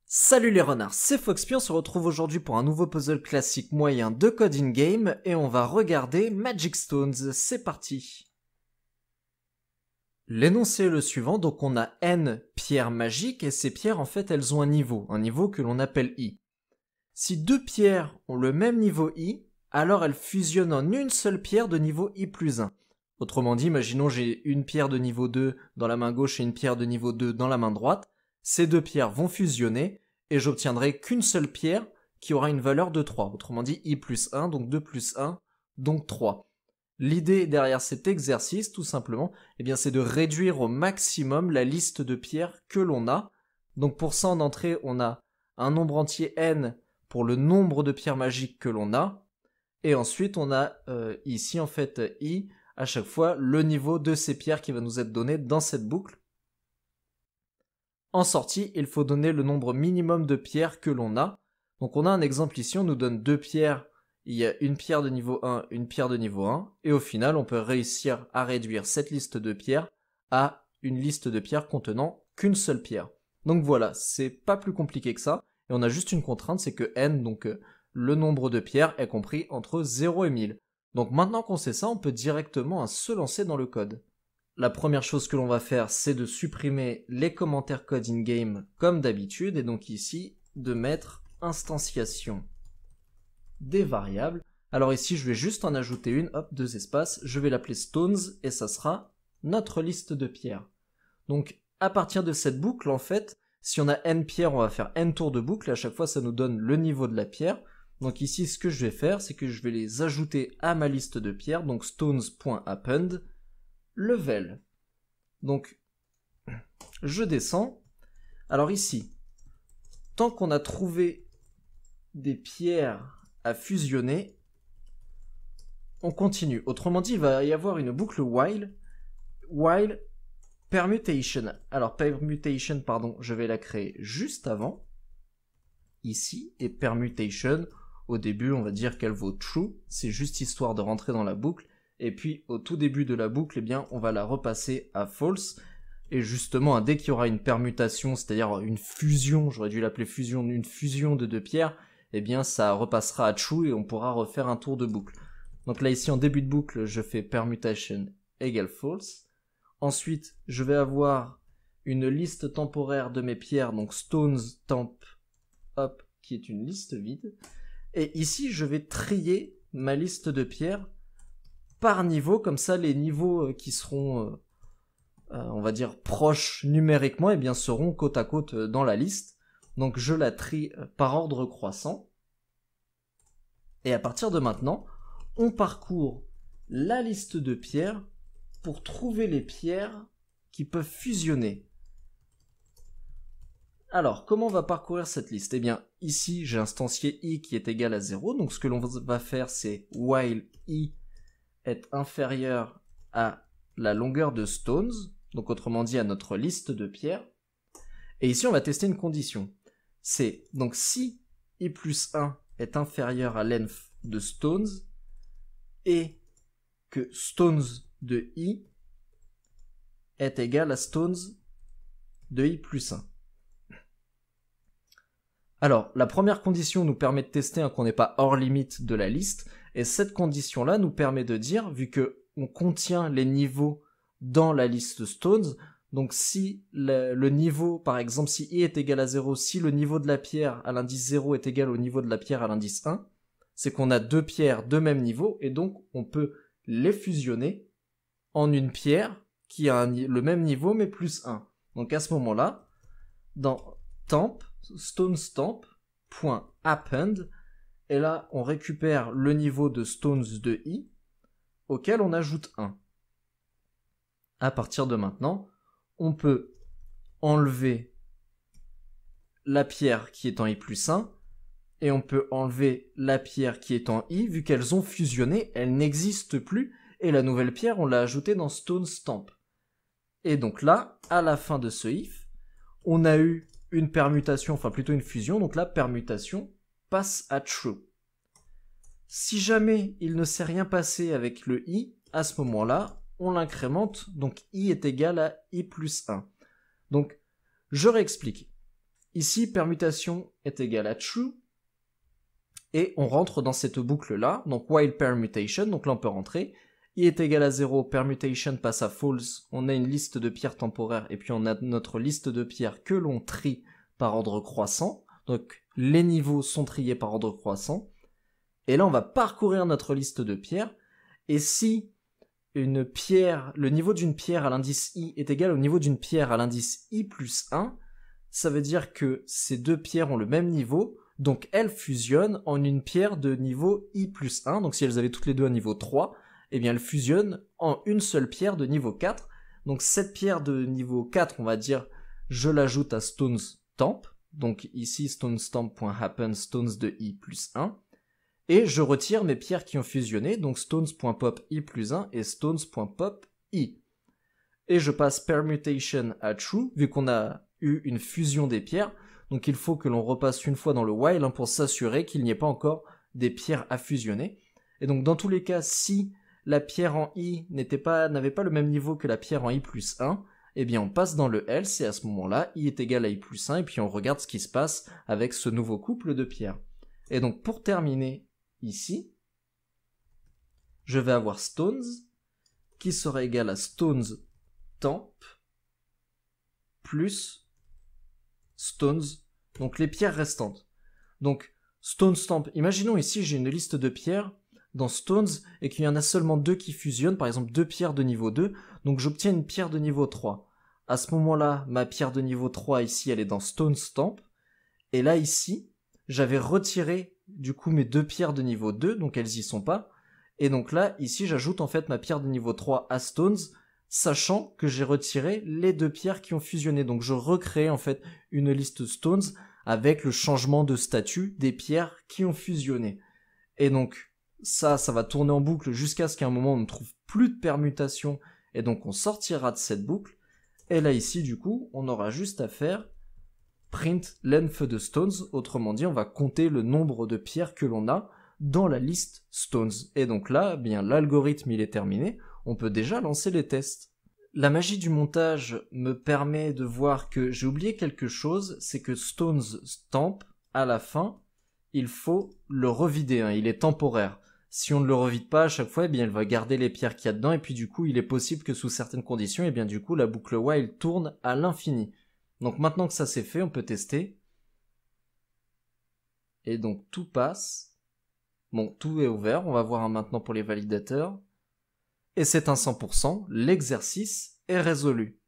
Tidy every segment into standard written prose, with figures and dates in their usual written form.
Salut les renards, c'est Foxpy, on se retrouve aujourd'hui pour un nouveau puzzle classique moyen de Code in Game et on va regarder Magic Stones, c'est parti. L'énoncé est le suivant, donc on a N pierres magiques et ces pierres en fait elles ont un niveau que l'on appelle I. Si deux pierres ont le même niveau I, alors elles fusionnent en une seule pierre de niveau I plus 1. Autrement dit, imaginons j'ai une pierre de niveau 2 dans la main gauche et une pierre de niveau 2 dans la main droite. Ces deux pierres vont fusionner et j'obtiendrai qu'une seule pierre qui aura une valeur de 3. Autrement dit, I plus 1, donc 2 plus 1, donc 3. L'idée derrière cet exercice, tout simplement, c'est de réduire au maximum la liste de pierres que l'on a. Donc pour ça, en entrée, on a un nombre entier n pour le nombre de pierres magiques que l'on a. Et ensuite, on a ici, en fait, i, à chaque fois, le niveau de ces pierres qui va nous être donné dans cette boucle. En sortie, il faut donner le nombre minimum de pierres que l'on a. Donc on a un exemple ici, on nous donne deux pierres, il y a une pierre de niveau 1, une pierre de niveau 1, et au final on peut réussir à réduire cette liste de pierres à une liste de pierres contenant qu'une seule pierre. Donc voilà, c'est pas plus compliqué que ça, et on a juste une contrainte, c'est que n, donc le nombre de pierres, est compris entre 0 et 1000. Donc maintenant qu'on sait ça, on peut directement se lancer dans le code. La première chose que l'on va faire, c'est de supprimer les commentaires code in-game comme d'habitude, et donc ici, de mettre instantiation des variables. Alors ici, je vais juste en ajouter une, hop, 2 espaces, je vais l'appeler stones, et ça sera notre liste de pierres. Donc, à partir de cette boucle, en fait, si on a n pierres, on va faire n tours de boucle, et à chaque fois, ça nous donne le niveau de la pierre. Donc ici, ce que je vais faire, c'est que je vais les ajouter à ma liste de pierres, donc stones.append, level. Donc, je descends. Alors ici, tant qu'on a trouvé des pierres à fusionner, on continue. Autrement dit, il va y avoir une boucle while permutation. Alors permutation, pardon, je vais la créer juste avant, ici, et permutation, au début, on va dire qu'elle vaut true, c'est juste histoire de rentrer dans la boucle. Et puis au tout début de la boucle, on va la repasser à false. Et justement, dès qu'il y aura une permutation, c'est-à-dire une fusion, j'aurais dû l'appeler fusion, une fusion de deux pierres, ça repassera à true et on pourra refaire un tour de boucle. Donc là, ici, en début de boucle, je fais permutation égale false. Ensuite, je vais avoir une liste temporaire de mes pierres, donc stones temp, hop, qui est une liste vide. Et ici, je vais trier ma liste de pierres par niveau, comme ça les niveaux qui seront, on va dire, proches numériquement, seront côte à côte dans la liste. Donc je la trie par ordre croissant. Et à partir de maintenant, on parcourt la liste de pierres pour trouver les pierres qui peuvent fusionner. Alors, comment on va parcourir cette liste ? Ici, j'ai instancié i qui est égal à 0. Donc ce que l'on va faire, c'est while i est inférieur à la longueur de stones, donc autrement dit à notre liste de pierres. Et ici, on va tester une condition. C'est donc si i plus 1 est inférieur à length de stones et que stones de i est égal à stones de i plus 1. Alors, la première condition nous permet de tester qu'on n'est pas hors limite de la liste, et cette condition-là nous permet de dire, vu qu'on contient les niveaux dans la liste stones, donc si le niveau, par exemple, si i est égal à 0, si le niveau de la pierre à l'indice 0 est égal au niveau de la pierre à l'indice 1, c'est qu'on a deux pierres de même niveau, et donc on peut les fusionner en une pierre qui a le même niveau, mais plus 1. Donc à ce moment-là, dans temp, stonestemp.append, et là on récupère le niveau de stones de i auquel on ajoute 1. À partir de maintenant, on peut enlever la pierre qui est en i plus 1 et on peut enlever la pierre qui est en i, vu qu'elles ont fusionné, elles n'existent plus, et la nouvelle pierre on l'a ajoutée dans stonestemp. Et donc là, à la fin de ce if, on a eu une permutation, enfin plutôt une fusion, donc la permutation passe à true. Si jamais il ne s'est rien passé avec le i, à ce moment-là, on l'incrémente, donc i est égal à i plus 1. Donc, je réexplique. ici, permutation est égale à true, et on rentre dans cette boucle-là, donc while permutation, donc là on peut rentrer, i est égal à 0, permutation passe à false, on a une liste de pierres temporaires, et puis on a notre liste de pierres que l'on trie par ordre croissant, donc les niveaux sont triés par ordre croissant, et là on va parcourir notre liste de pierres, et si une pierre, le niveau d'une pierre à l'indice i est égal au niveau d'une pierre à l'indice i plus 1, ça veut dire que ces deux pierres ont le même niveau, donc elles fusionnent en une pierre de niveau i plus 1, donc si elles avaient toutes les deux un niveau 3, eh bien elles fusionnent en une seule pierre de niveau 4, donc cette pierre de niveau 4, on va dire, je l'ajoute à stones temp, donc ici stonestemp.happen stones de i plus 1, et je retire mes pierres qui ont fusionné, donc stones.pop i plus 1 et stones.pop i. Et je passe permutation à true, vu qu'on a eu une fusion des pierres, donc il faut que l'on repasse une fois dans le while pour s'assurer qu'il n'y ait pas encore des pierres à fusionner. Et donc dans tous les cas, si la pierre en i n'avait pas le même niveau que la pierre en i plus 1, eh bien on passe dans le else, et à ce moment-là, i est égal à i plus 1, et puis on regarde ce qui se passe avec ce nouveau couple de pierres. Et donc pour terminer ici, je vais avoir stones, qui sera égal à stones temp, plus stones, donc les pierres restantes. Donc stones temp, imaginons ici j'ai une liste de pierres dans stones et qu'il y en a seulement 2 qui fusionnent, par exemple 2 pierres de niveau 2, donc j'obtiens une pierre de niveau 3. À ce moment-là, ma pierre de niveau 3 ici, elle est dans stones temp, et là ici, j'avais retiré du coup mes 2 pierres de niveau 2, donc elles y sont pas, et donc là, ici, j'ajoute en fait ma pierre de niveau 3 à stones, sachant que j'ai retiré les 2 pierres qui ont fusionné. Donc je recrée en fait une liste stones avec le changement de statut des pierres qui ont fusionné. Et donc ça va tourner en boucle jusqu'à ce qu'à un moment on ne trouve plus de permutation, et donc on sortira de cette boucle. Et là ici du coup on aura juste à faire print length de stones, autrement dit on va compter le nombre de pierres que l'on a dans la liste stones. Et donc là, eh bien l'algorithme il est terminé, on peut déjà lancer les tests. La magie du montage me permet de voir que j'ai oublié quelque chose, c'est que stones temp, à la fin, il faut le revider, hein, il est temporaire. Si on ne le revide pas à chaque fois, eh bien il va garder les pierres qu'il y a dedans, et puis du coup il est possible que sous certaines conditions, eh bien du coup la boucle while tourne à l'infini. Donc maintenant que ça c'est fait, on peut tester. Et donc tout passe. Bon, tout est ouvert, on va voir maintenant pour les validateurs. Et c'est un 100%, l'exercice est résolu.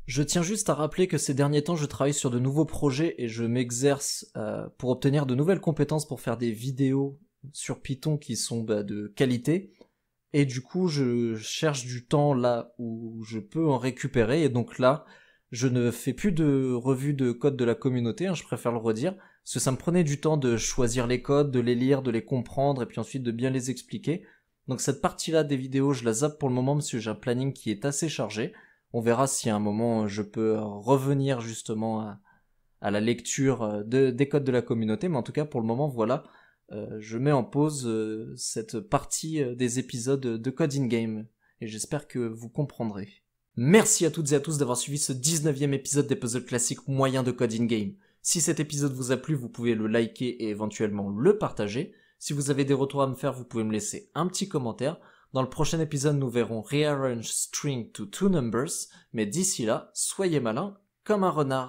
Je tiens juste à rappeler que ces derniers temps, je travaille sur de nouveaux projets et je m'exerce pour obtenir de nouvelles compétences pour faire des vidéos sur Python qui sont de qualité. Et du coup, je cherche du temps là où je peux en récupérer. Et donc là, je ne fais plus de revue de code de la communauté, hein, je préfère le redire, parce que ça me prenait du temps de choisir les codes, de les lire, de les comprendre, et puis ensuite de bien les expliquer. Donc cette partie-là des vidéos, je la zappe pour le moment, parce que j'ai un planning qui est assez chargé. On verra si à un moment je peux revenir justement à la lecture des codes de la communauté, mais en tout cas pour le moment, voilà, je mets en pause cette partie des épisodes de Code in Game, et j'espère que vous comprendrez. Merci à toutes et à tous d'avoir suivi ce 19e épisode des puzzles classiques moyens de Code in Game. Si cet épisode vous a plu, vous pouvez le liker et éventuellement le partager. Si vous avez des retours à me faire, vous pouvez me laisser un petit commentaire. Dans le prochain épisode, nous verrons Rearrange String to Two Numbers, mais d'ici là, soyez malins comme un renard.